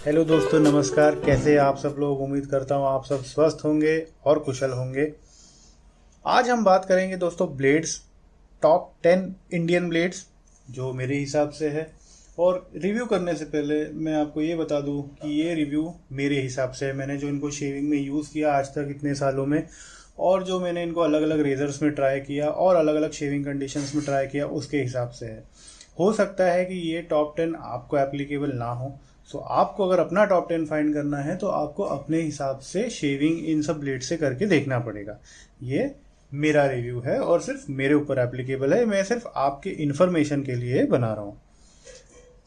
Hello दोस्तों, नमस्कार। कैसे हैं आप सब लोग? उम्मीद करता हूँ आप सब स्वस्थ होंगे और कुशल होंगे। आज हम बात करेंगे दोस्तों ब्लेड्स, टॉप 10 इंडियन ब्लेड्स जो मेरे हिसाब से है। और रिव्यू करने से पहले मैं आपको ये बता दूं कि ये रिव्यू मेरे हिसाब से है। मैंने जो इनको शेविंग में यूज़ किया आज तक इतने सालों में, और जो मैंने इनको अलग अलग रेजर्स में ट्राई किया और अलग अलग शेविंग कंडीशंस में ट्राई किया, उसके हिसाब से है। हो सकता है कि ये टॉप 10 आपको एप्लीकेबल ना हो। सो आपको अगर अपना टॉप 10 फाइंड करना है तो आपको अपने हिसाब से शेविंग इन सब ब्लेड से करके देखना पड़ेगा। ये मेरा रिव्यू है और सिर्फ मेरे ऊपर एप्लीकेबल है। मैं सिर्फ आपके इन्फॉर्मेशन के लिए बना रहा हूँ।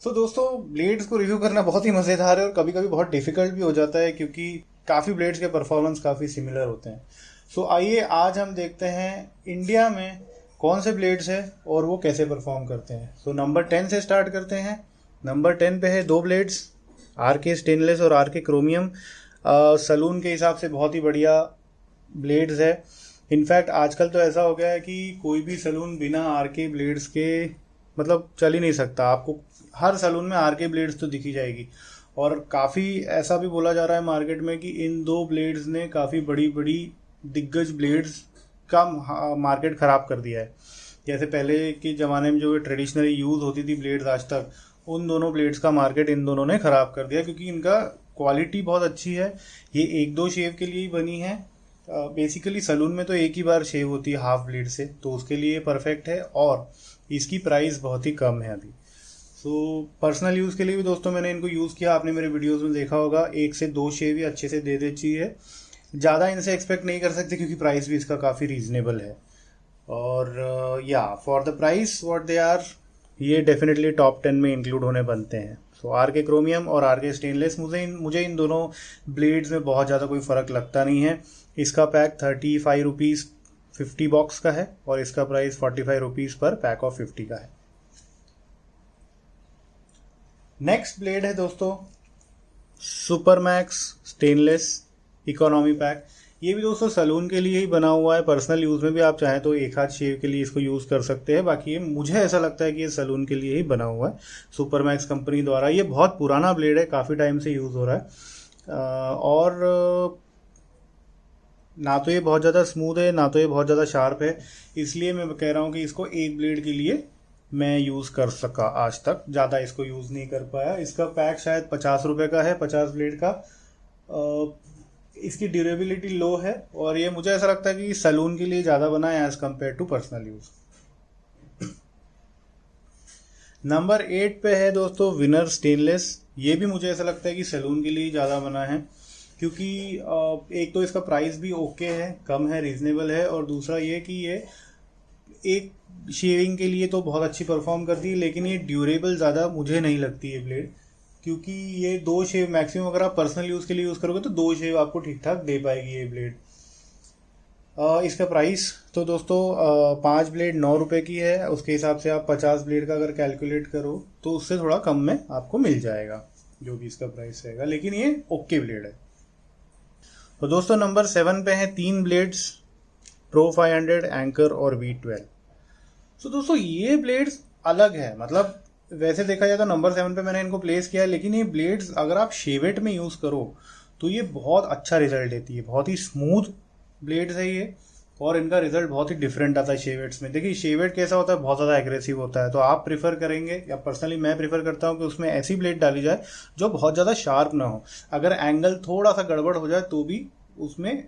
तो दोस्तों, ब्लेड्स को रिव्यू करना बहुत ही मज़ेदार है और कभी कभी बहुत डिफिकल्ट भी हो जाता है, क्योंकि काफ़ी ब्लेड्स के परफॉर्मेंस काफ़ी सिमिलर होते हैं। सो आइए आज हम देखते हैं इंडिया में कौन से ब्लेड्स हैं और वो कैसे परफॉर्म करते हैं। सो नंबर 10 से स्टार्ट करते हैं। नंबर 10 पे है दो ब्लेड्स, आर के स्टेनलेस और आर के क्रोमियम। सलून के हिसाब से बहुत ही बढ़िया ब्लेड्स है। इनफैक्ट आजकल तो ऐसा हो गया है कि कोई भी सलून बिना आर के ब्लेड्स के मतलब चल ही नहीं सकता। आपको हर सलून में आर के ब्लेड्स तो दिखी जाएगी। और काफ़ी ऐसा भी बोला जा रहा है मार्केट में कि इन दो ब्लेड्स ने काफ़ी बड़ी बड़ी दिग्गज ब्लेड्स का मार्केट ख़राब कर दिया है। जैसे पहले के ज़माने में जो ट्रेडिशनली यूज़ होती थी ब्लेड्स आज तक, उन दोनों ब्लेड्स का मार्केट इन दोनों ने ख़राब कर दिया, क्योंकि इनका क्वालिटी बहुत अच्छी है। ये एक दो शेव के लिए ही बनी है। बेसिकली सलून में तो एक ही बार शेव होती है हाफ ब्लेड से, तो उसके लिए परफेक्ट है। और इसकी प्राइस बहुत ही कम है अभी। सो पर्सनल यूज़ के लिए भी दोस्तों मैंने इनको यूज़ किया। आपने मेरे वीडियोस में देखा होगा, एक से दो शेव ही अच्छे से दे देती है। ज़्यादा इनसे एक्सपेक्ट नहीं कर सकते क्योंकि प्राइस भी इसका काफ़ी रीजनेबल है। और या for the price what they are, ये डेफिनेटली टॉप 10 में इंक्लूड होने बनते हैं। सो आर के क्रोमियम और आर के स्टेनलेस, मुझे इन दोनों ब्लेड्स में बहुत ज़्यादा कोई फ़र्क लगता नहीं है। इसका पैक 35 रुपीज़ 50 बॉक्स का है और इसका प्राइस 45 रुपीज़ पर पैक ऑफ 50 का है। नेक्स्ट ब्लेड है दोस्तों सुपरमैक्स स्टेनलेस इकोनॉमी पैक। ये भी दोस्तों सलून के लिए ही बना हुआ है। पर्सनल यूज़ में भी आप चाहें तो एक हाथ शेव के लिए इसको यूज़ कर सकते हैं। बाकी ये मुझे ऐसा लगता है कि ये सलून के लिए ही बना हुआ है सुपरमैक्स कंपनी द्वारा। ये बहुत पुराना ब्लेड है, काफ़ी टाइम से यूज़ हो रहा है। और ना तो ये बहुत ज़्यादा स्मूथ है, ना तो ये बहुत ज़्यादा शार्प है। इसलिए मैं कह रहा हूँ कि इसको एक ब्लेड के लिए मैं यूज़ कर सका। आज तक ज़्यादा इसको यूज़ नहीं कर पाया। इसका पैक शायद 50 रुपये का है, 50 ब्लेड का। इसकी ड्यूरेबिलिटी लो है और ये मुझे ऐसा लगता है कि सलून के लिए ज़्यादा बना है as compare to personal use. Number 8 पे है दोस्तों विनर स्टेनलेस। ये भी मुझे ऐसा लगता है कि सलून के लिए ज़्यादा बना है, क्योंकि एक तो इसका प्राइस भी ओके है, कम है, रीजनेबल है। और दूसरा ये कि ये एक शेविंग के लिए तो बहुत अच्छी परफॉर्म करती है, लेकिन ये ड्यूरेबल ज़्यादा मुझे नहीं लगती है ब्लेड। क्योंकि ये दो शेव मैक्सिमम, अगर आप पर्सनल यूज़ के लिए यूज़ करोगे तो दो शेव आपको ठीक ठाक दे पाएगी ये ब्लेड। इसका प्राइस तो दोस्तों 5 ब्लेड 9 रुपये की है। उसके हिसाब से आप 50 ब्लेड का अगर कैलकुलेट करो तो उससे थोड़ा कम में आपको मिल जाएगा जो भी इसका प्राइस रहेगा, लेकिन ये ओके ब्लेड है। तो दोस्तों नंबर 7 पे हैं 3 ब्लेड्स, प्रो 500, एंकर और V12। तो दोस्तों ये ब्लेड्स अलग है। मतलब वैसे देखा जाए तो नंबर 7 पे मैंने इनको प्लेस किया है, लेकिन ये ब्लेड्स अगर आप शेवेट में यूज़ करो तो ये बहुत अच्छा रिजल्ट देती है। बहुत ही स्मूथ ब्लेड्स है ये, और इनका रिजल्ट बहुत ही डिफरेंट आता है शेवेट्स में। देखिए शेवेट कैसा होता है, बहुत ज़्यादा एग्रेसिव होता है। तो आप प्रिफर करेंगे, या पर्सनली मैं प्रिफर करता हूँ कि उसमें ऐसी ब्लेड डाली जाए जो बहुत ज़्यादा शार्प ना हो। अगर एंगल थोड़ा सा गड़बड़ हो जाए तो भी उसमें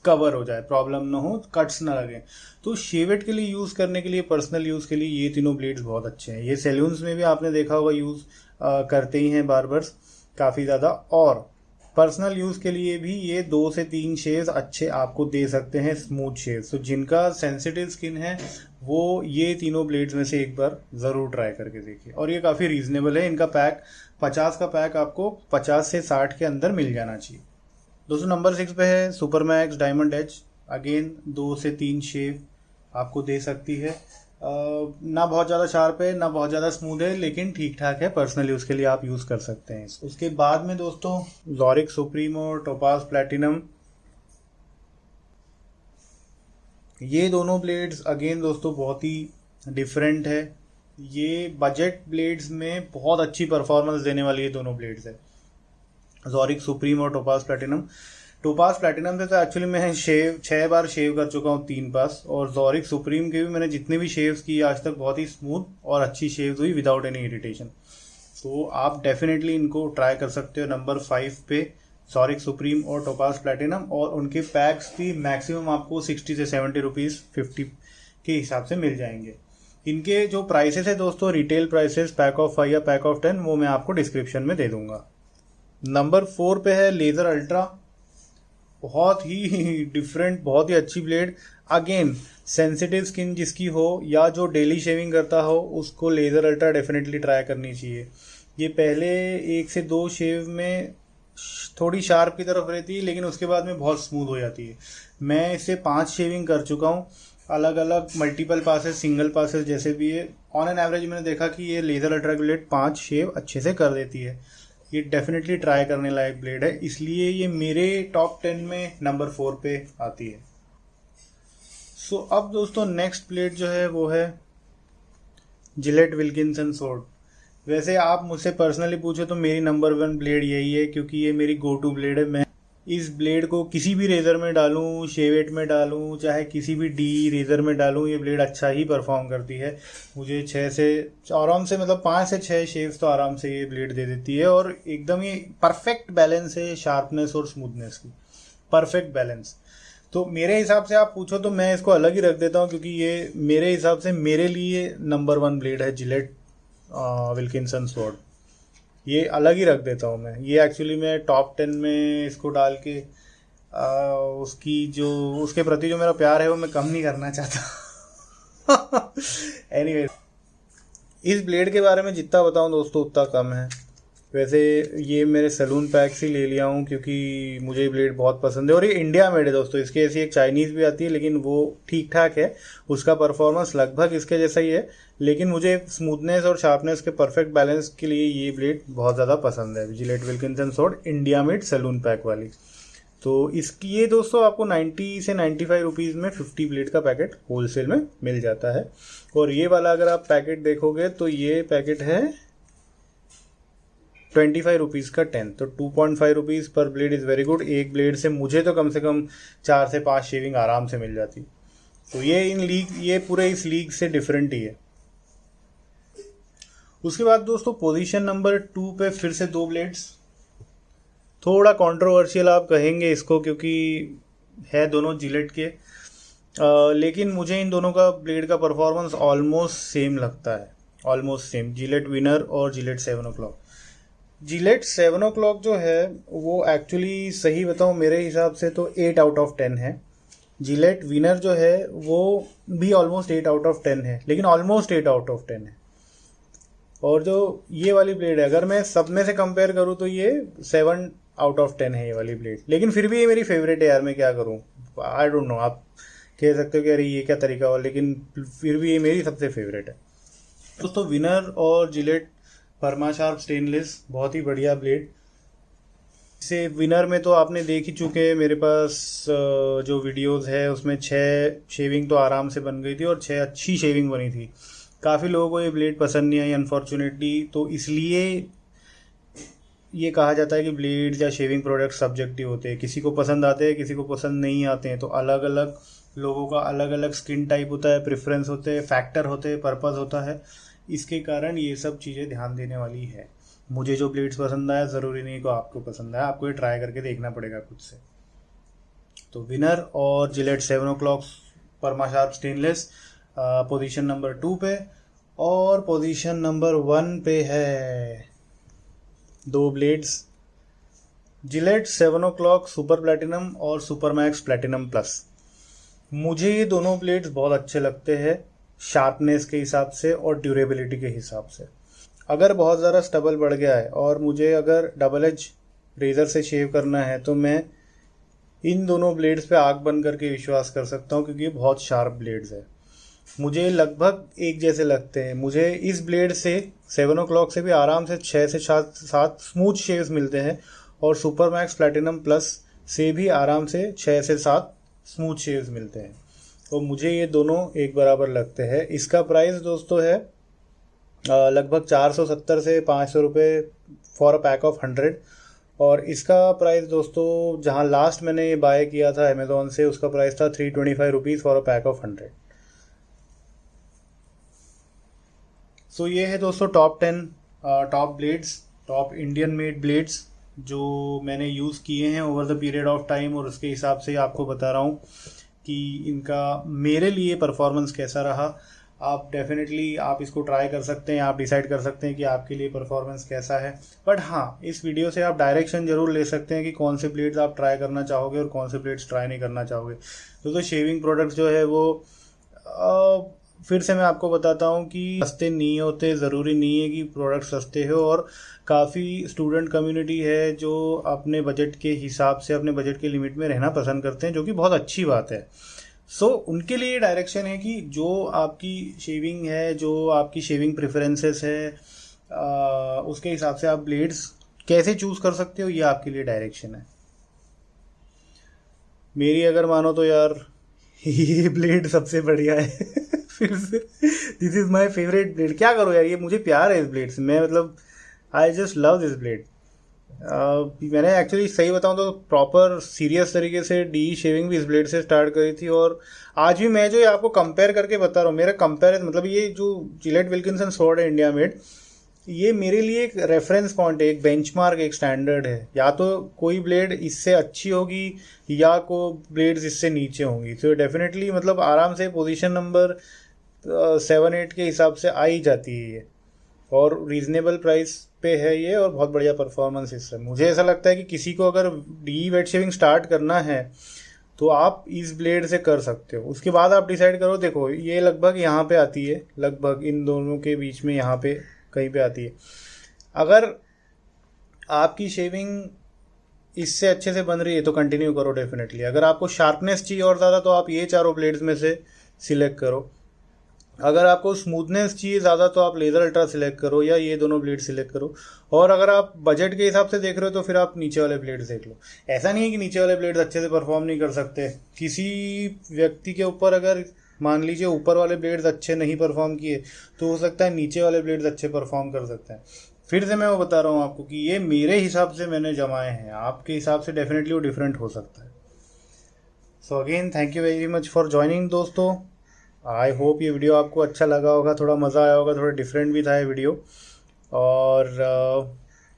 कवर हो जाए, प्रॉब्लम ना हो, कट्स ना लगे। तो शेवेट के लिए यूज़ करने के लिए, पर्सनल यूज़ के लिए ये तीनों ब्लेड्स बहुत अच्छे हैं। ये सैलून्स में भी आपने देखा होगा यूज़ करते ही हैं बार्बर्स काफ़ी ज़्यादा। और पर्सनल यूज़ के लिए भी ये 2 से 3 शेव्स अच्छे आपको दे सकते हैं, स्मूथ शेव्स। तो जिनका सेंसिटिव स्किन है वो ये तीनों ब्लेड्स में से एक बार ज़रूर ट्राई करके देखिए। और ये काफ़ी रीज़नेबल है। इनका पैक 50 का पैक आपको 50 से 60 के अंदर मिल जाना चाहिए। दोस्तों नंबर 6 पे है सुपरमैक्स डायमंड एज। अगेन 2 से 3 शेव आपको दे सकती है। ना बहुत ज़्यादा शार्प है, ना बहुत ज़्यादा स्मूथ है, लेकिन ठीक ठाक है। पर्सनल यूज़ के लिए आप यूज़ कर सकते हैं। उसके बाद में दोस्तों ज़ोरिक सुप्रीमो, टोपाज प्लैटिनम, ये दोनों ब्लेड्स अगेन दोस्तों बहुत ही डिफरेंट है। ये बजट ब्लेड्स में बहुत अच्छी परफॉर्मेंस देने वाली ये दोनों ब्लेड्स है, ज़ोरिक सुप्रीम और टोपाज प्लैटिनम। टोपाज प्लैटिनम से तो एक्चुअली मैं 6 बार शेव कर चुका हूँ 3 पास, और ज़ोरिक सुप्रीम के भी मैंने जितने भी शेव्स किए आज तक बहुत ही स्मूथ और अच्छी शेव्स हुई विदाउट एनी इरिटेशन। तो आप डेफिनेटली इनको ट्राई कर सकते हो नंबर 5 पे ज़ोरिक सुप्रीम और टोपाज प्लैटिनम। और उनके पैक्स भी मैक्सिमम आपको 60 से 70 रुपीज़ 50 के हिसाब से मिल जाएंगे। इनके जो प्राइसेस है दोस्तों, रिटेल प्राइसेस पैक ऑफ 5 या पैक ऑफ 10, वो मैं आपको डिस्क्रिप्शन में दे दूंगा। नंबर 4 पे है लेज़र अल्ट्रा। बहुत ही डिफरेंट, बहुत ही अच्छी ब्लेड। अगेन सेंसिटिव स्किन जिसकी हो या जो डेली शेविंग करता हो उसको लेज़र अल्ट्रा डेफिनेटली ट्राई करनी चाहिए। ये पहले 1 से 2 शेव में थोड़ी शार्प की तरफ रहती है, लेकिन उसके बाद में बहुत स्मूथ हो जाती है। मैं इससे 5 शेविंग कर चुका हूँ, अलग अलग मल्टीपल पासेस, सिंगल पासेस जैसे भी है। ऑन एन एवरेज मैंने देखा कि ये लेज़र अल्ट्रा ब्लेड 5 शेव अच्छे से कर देती है। ये डेफिनेटली ट्राई करने लायक ब्लेड है, इसलिए ये मेरे टॉप 10 में नंबर 4 पे आती है। सो अब दोस्तों नेक्स्ट ब्लेड जो है वो है जिलेट विल्किंसन स्वॉर्ड। वैसे आप मुझसे पर्सनली पूछो तो मेरी नंबर 1 ब्लेड यही है, क्योंकि ये मेरी गो टू ब्लेड है। मैं इस ब्लेड को किसी भी रेज़र में डालूं, शेवेट में डालूं, चाहे किसी भी डी रेज़र में डालूं, ये ब्लेड अच्छा ही परफॉर्म करती है। मुझे 6 से आराम से, मतलब 5 से 6 शेव्स तो आराम से ये ब्लेड दे देती है। और एकदम ये परफेक्ट बैलेंस है शार्पनेस और स्मूथनेस की, परफेक्ट बैलेंस। तो मेरे हिसाब से आप पूछो तो मैं इसको अलग ही रख देता हूँ, क्योंकि ये मेरे हिसाब से मेरे लिए नंबर 1 ब्लेड है जिलेट विल्किंसन स्वॉर्ड। ये अलग ही रख देता हूँ मैं। ये एक्चुअली मैं टॉप 10 में इसको डाल के उसके प्रति जो मेरा प्यार है वो मैं कम नहीं करना चाहता। एनीवे, इस ब्लेड के बारे में जितना बताऊँ दोस्तों उतना कम है। वैसे ये मेरे सैलून पैक से ले लिया हूँ, क्योंकि मुझे ये ब्लेड बहुत पसंद है। और ये इंडिया मेड है दोस्तों। इसकी ऐसी एक चाइनीज़ भी आती है, लेकिन वो ठीक ठाक है, उसका परफॉर्मेंस लगभग इसके जैसा ही है। लेकिन मुझे स्मूथनेस और शार्पनेस के परफेक्ट बैलेंस के लिए ये ब्लेड बहुत ज़्यादा पसंद है, Gillette Wilkinson sword India made salon pack वाली। तो इसकी ये दोस्तों आपको 90 से 95 रुपीज़ में 50 ब्लेड का पैकेट होलसेल में मिल जाता है। और ये वाला अगर आप पैकेट देखोगे तो ये पैकेट है 25 रुपीज़ का 10, तो 2.5 रुपीज़ पर ब्लेड इज़ वेरी गुड। एक ब्लेड से मुझे तो कम से कम 4 से 5 शेविंग आराम से मिल जाती। तो ये पूरे इस लीग से डिफरेंट ही है। उसके बाद दोस्तों पोजीशन नंबर 2 पे फिर से 2 ब्लेड्स। थोड़ा कंट्रोवर्शियल आप कहेंगे इसको, क्योंकि है दोनों जिलेट के, लेकिन मुझे इन दोनों का ब्लेड का परफॉर्मेंस ऑलमोस्ट सेम लगता है, ऑलमोस्ट सेम। जिलेट विनर और जिलेट 7 o'clock। जिलेट 7 o'clock जो है वो एक्चुअली सही बताऊँ मेरे हिसाब से तो 8 आउट ऑफ 10 है। जिलेट विनर जो है वो भी ऑलमोस्ट 8 आउट ऑफ 10 है, लेकिन ऑलमोस्ट 8 आउट ऑफ 10 है। और जो ये वाली ब्लेड है, अगर मैं सब में से कंपेयर करूँ तो ये 7 आउट ऑफ 10 है ये वाली ब्लेड। लेकिन फिर भी ये मेरी फेवरेट है यार, मैं क्या करूँ, आई डोंट नो। आप कह सकते हो कि अरे ये क्या तरीका हुआ, लेकिन फिर भी ये मेरी सबसे फेवरेट है दोस्तों। विनर और जिलेट परमाशार्प स्टेनलेस बहुत ही बढ़िया ब्लेड। से विनर में तो आपने देख ही चुके हैं, मेरे पास जो वीडियोस है उसमें 6 शेविंग तो आराम से बन गई थी और 6 अच्छी शेविंग बनी थी। काफ़ी लोगों को ये ब्लेड पसंद नहीं आई अनफॉर्चुनेटली, तो इसलिए ये कहा जाता है कि ब्लेड या शेविंग प्रोडक्ट सब्जेक्टिव होते हैं। किसी को पसंद आते हैं, किसी को पसंद नहीं आते हैं। तो अलग अलग लोगों का अलग अलग स्किन टाइप होता है, प्रेफरेंस होते हैं, फैक्टर होते हैं, पर्पज़ होता है। इसके कारण ये सब चीज़ें ध्यान देने वाली है। मुझे जो ब्लेड्स पसंद आया ज़रूरी नहीं कि आपको पसंद आया, आपको ये ट्राई करके देखना पड़ेगा खुद से। तो विनर और Gillette 7 o'clock Permasharp stainless position number 2 पे। और पोजीशन नंबर 1 पे है 2 blades, Gillette 7 o'clock super platinum और सुपर मैक्स प्लैटिनम प्लस। मुझे ये दोनों ब्लेड्स बहुत अच्छे लगते हैं शार्पनेस के हिसाब से और ड्यूरेबिलिटी के हिसाब से। अगर बहुत ज़्यादा स्टबल बढ़ गया है और मुझे अगर डबल एज रेज़र से शेव करना है तो मैं इन दोनों ब्लेड्स पे आँख बंद करके विश्वास कर सकता हूँ, क्योंकि ये बहुत शार्प ब्लेड्स है। मुझे लगभग एक जैसे लगते हैं। मुझे इस ब्लेड से 7 o'clock से भी आराम से 6 से 7 स्मूथ शेव्स मिलते हैं, और सुपर मैक्स प्लैटिनम प्लस से भी आराम से 6 से 7 स्मूथ शेव्स मिलते हैं। तो मुझे ये दोनों एक बराबर लगते हैं। इसका प्राइस दोस्तों है लगभग 470 से 500 रुपये फॉर अ पैक ऑफ 100। और इसका प्राइस दोस्तों जहाँ लास्ट मैंने ये बाय किया था अमेज़ॉन से, उसका प्राइस था 325 rupees for a pack of 100। सो ये है दोस्तों top 10 top blades, top Indian made blades जो मैंने यूज़ किए हैं over the period of time, और उसके हिसाब से आपको बता रहा हूँ कि इनका मेरे लिए परफॉर्मेंस कैसा रहा। आप डेफिनेटली आप इसको ट्राई कर सकते हैं, आप डिसाइड कर सकते हैं कि आपके लिए परफॉर्मेंस कैसा है। बट हाँ, इस वीडियो से आप डायरेक्शन ज़रूर ले सकते हैं कि कौन से ब्लेड्स आप ट्राई करना चाहोगे और कौन से ब्लेड्स ट्राई नहीं करना चाहोगे। तो शेविंग प्रोडक्ट्स जो है वो फिर से मैं आपको बताता हूँ कि सस्ते नहीं होते, ज़रूरी नहीं है कि प्रोडक्ट सस्ते हो। और काफ़ी स्टूडेंट कम्युनिटी है जो अपने बजट के हिसाब से, अपने बजट के लिमिट में रहना पसंद करते हैं, जो कि बहुत अच्छी बात है। सो उनके लिए डायरेक्शन है कि जो आपकी शेविंग है, जो आपकी शेविंग प्रेफरेंसेस है, उसके हिसाब से आप ब्लेड्स कैसे चूज़ कर सकते हो, ये आपके लिए डायरेक्शन है। मेरी अगर मानो तो यार ये ब्लेड सबसे बढ़िया है फिर से this is my favourite blade. क्या करो यार, ये मुझे प्यार है इस ब्लेड से, मैं मतलब I just love this blade. मैंने एक्चुअली सही बताऊं तो प्रॉपर सीरियस तरीके से डी शेविंग भी इस ब्लेड से स्टार्ट करी थी। और आज भी मैं जो ये आपको कंपेयर करके बता रहा हूँ, मेरा कंपेयर मतलब ये जो जिलेट विल्किंसन स्वॉर्ड है इंडिया मेड, ये मेरे लिए एक रेफरेंस पॉइंट है, एक बेंचमार्क, एक स्टैंडर्ड है। या तो कोई ब्लेड इससे अच्छी होगी या कोई ब्लेड्स इससे नीचे होंगी, तो डेफिनेटली मतलब आराम से पोजीशन नंबर 7-8 के हिसाब से आ ही जाती है ये, और रीजनेबल प्राइस पे है ये, और बहुत बढ़िया परफॉर्मेंस इससे। मुझे ऐसा लगता है कि किसी को अगर डी वेट शेविंग स्टार्ट करना है तो आप इस ब्लेड से कर सकते हो। उसके बाद आप डिसाइड करो। देखो ये लगभग यहाँ पे आती है, लगभग इन दोनों के बीच में यहाँ पे कहीं पे आती है। अगर आपकी शेविंग इससे अच्छे से बन रही है तो कंटिन्यू करो डेफिनेटली। अगर आपको शार्पनेस चाहिए और ज़्यादा तो आप ये चारों ब्लेड्स में से सिलेक्ट करो। अगर आपको स्मूथनेस चाहिए ज़्यादा तो आप लेज़र अल्ट्रा सिलेक्ट करो या ये दोनों ब्लेड सिलेक्ट करो। और अगर आप बजट के हिसाब से देख रहे हो तो फिर आप नीचे वाले ब्लेड्स देख लो। ऐसा नहीं है कि नीचे वाले ब्लेड्स अच्छे से परफॉर्म नहीं कर सकते। किसी व्यक्ति के ऊपर अगर मान लीजिए ऊपर वाले ब्लेड्स अच्छे नहीं परफॉर्म किए तो हो सकता है नीचे वाले ब्लेड्स अच्छे परफॉर्म कर सकते हैं। फिर से मैं वो बता रहा हूँ आपको कि ये मेरे हिसाब से मैंने जमाए हैं, आपके हिसाब से डेफिनेटली वो डिफरेंट हो सकता है। So again thank you very much for joining दोस्तों। आई होप ये वीडियो आपको अच्छा लगा होगा, थोड़ा मज़ा आया होगा, थोड़ा डिफरेंट भी था ये वीडियो। और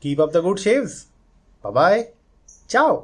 keep up the good shaves. Bye bye, चाओ।